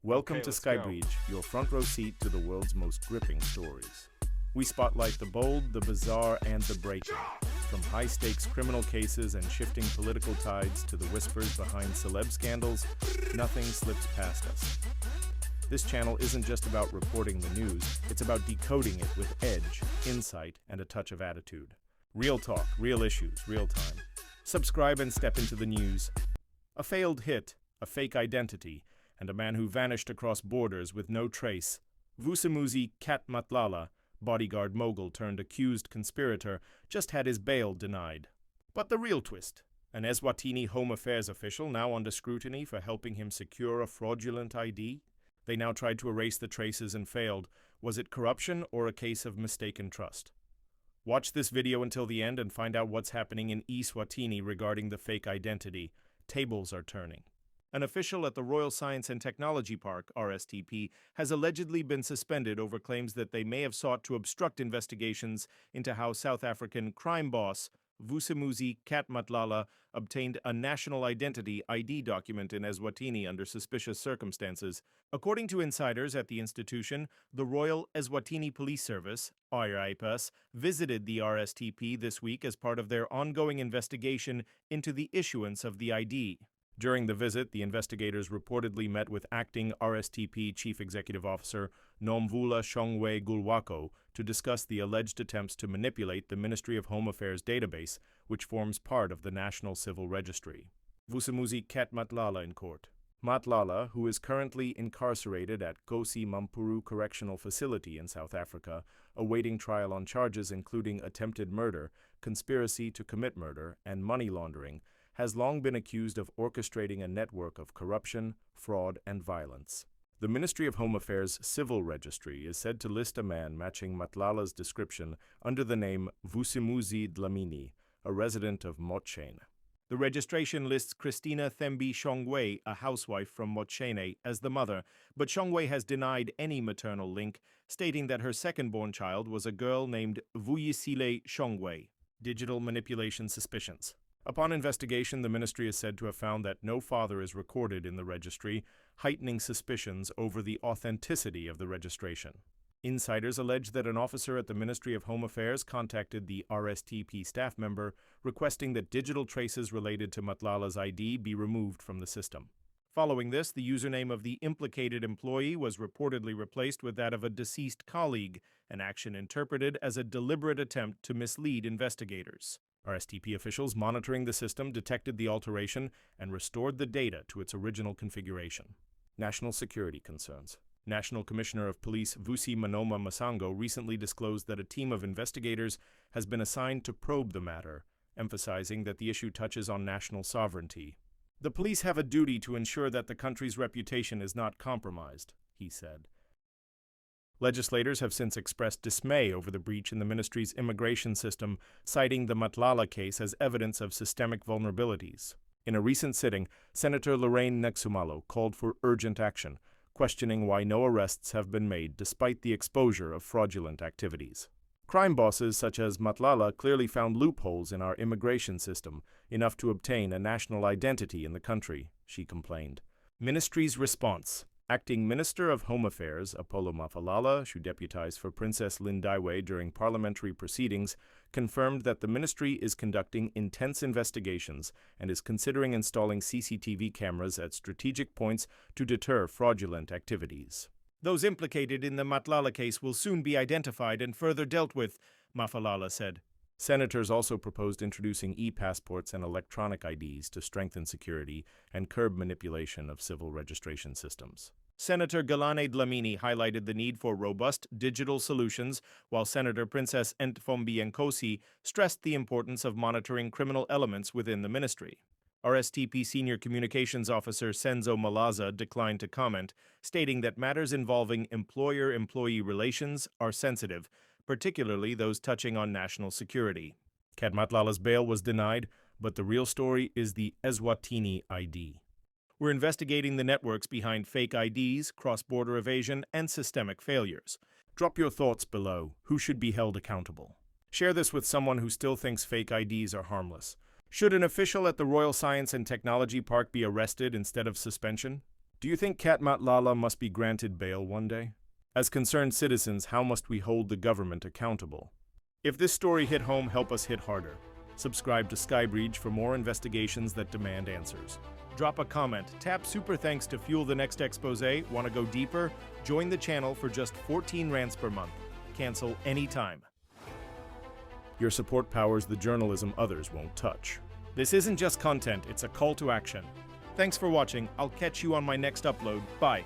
Welcome Okay, to let's go. Skybridge, your front row seat to the world's most gripping stories. We spotlight the bold, the bizarre, and the breaking. From high-stakes criminal cases and shifting political tides to the whispers behind celeb scandals, nothing slips past us. This channel isn't just about reporting the news, it's about decoding it with edge, insight, and a touch of attitude. Real talk, real issues, real time. Subscribe and step into the news. A failed hit, a fake identity, and a man who vanished across borders with no trace. Vusimuzi Cat Matlala, bodyguard mogul turned accused conspirator, just had his bail denied. But the real twist: an Eswatini Home Affairs official now under scrutiny for helping him secure a fraudulent ID? They now tried to erase the traces and failed. Was it corruption or a case of mistaken trust? Watch this video until the end and find out what's happening in Eswatini regarding the fake identity. Tables are turning. An official at the Royal Science and Technology Park, RSTP, has allegedly been suspended over claims that they may have sought to obstruct investigations into how South African crime boss Vusimuzi Cat Matlala obtained a national identity ID document in Eswatini under suspicious circumstances. According to insiders at the institution, the Royal Eswatini Police Service, RIPS, visited the RSTP this week as part of their ongoing investigation into the issuance of the ID. During the visit, the investigators reportedly met with acting RSTP Chief Executive Officer Nomvula Shongwe Gulwako to discuss the alleged attempts to manipulate the Ministry of Home Affairs database, which forms part of the National Civil Registry. Vusimuzi Cat Matlala in court. Matlala, who is currently incarcerated at Gosi Mampuru Correctional Facility in South Africa, awaiting trial on charges including attempted murder, conspiracy to commit murder, and money laundering, has long been accused of orchestrating a network of corruption, fraud, and violence. The Ministry of Home Affairs Civil Registry is said to list a man matching Matlala's description under the name Vusimuzi Dlamini, a resident of Motshane. The registration lists Christina Thembi Shongwe, a housewife from Motshane, as the mother, but Shongwe has denied any maternal link, stating that her second-born child was a girl named Vuyisile Shongwe. Digital manipulation suspicions. Upon investigation, the ministry is said to have found that no father is recorded in the registry, heightening suspicions over the authenticity of the registration. Insiders allege that an officer at the Ministry of Home Affairs contacted the RSTP staff member, requesting that digital traces related to Matlala's ID be removed from the system. Following this, the username of the implicated employee was reportedly replaced with that of a deceased colleague, an action interpreted as a deliberate attempt to mislead investigators. RSTP officials monitoring the system detected the alteration and restored the data to its original configuration. National security concerns. National Commissioner of Police Vusi Manoma Masango recently disclosed that a team of investigators has been assigned to probe the matter, emphasizing that the issue touches on national sovereignty. The police have a duty to ensure that the country's reputation is not compromised, he said. Legislators have since expressed dismay over the breach in the ministry's immigration system, citing the Matlala case as evidence of systemic vulnerabilities. In a recent sitting, Senator Lorraine Nexumalo called for urgent action, questioning why no arrests have been made despite the exposure of fraudulent activities. Crime bosses such as Matlala clearly found loopholes in our immigration system, enough to obtain a national identity in the country, she complained. Ministry's response. Acting Minister of Home Affairs, Apollo Mafalala, who deputized for Princess Lindiwe during parliamentary proceedings, confirmed that the ministry is conducting intense investigations and is considering installing CCTV cameras at strategic points to deter fraudulent activities. Those implicated in the Matlala case will soon be identified and further dealt with, Mafalala said. Senators also proposed introducing e-passports and electronic IDs to strengthen security and curb manipulation of civil registration systems. Senator Galane Dlamini highlighted the need for robust digital solutions, while Senator Princess Ntfombi Nkosi stressed the importance of monitoring criminal elements within the ministry. RSTP Senior Communications Officer Senzo Malaza declined to comment, stating that matters involving employer-employee relations are sensitive, particularly those touching on national security. Cat Matlala's bail was denied, but the real story is the Eswatini ID. We're investigating the networks behind fake IDs, cross-border evasion, and systemic failures. Drop your thoughts below. Who should be held accountable? Share this with someone who still thinks fake IDs are harmless. Should an official at the Royal Science and Technology Park be arrested instead of suspension? Do you think Cat Matlala must be granted bail one day? As concerned citizens, how must we hold the government accountable? If this story hit home, help us hit harder. Subscribe to Skybreach for more investigations that demand answers. Drop a comment, tap super thanks to fuel the next expose. Want to go deeper? Join the channel for just 14 rands per month. Cancel anytime. Your support powers the journalism others won't touch. This isn't just content, it's a call to action. Thanks for watching. I'll catch you on my next upload. Bye.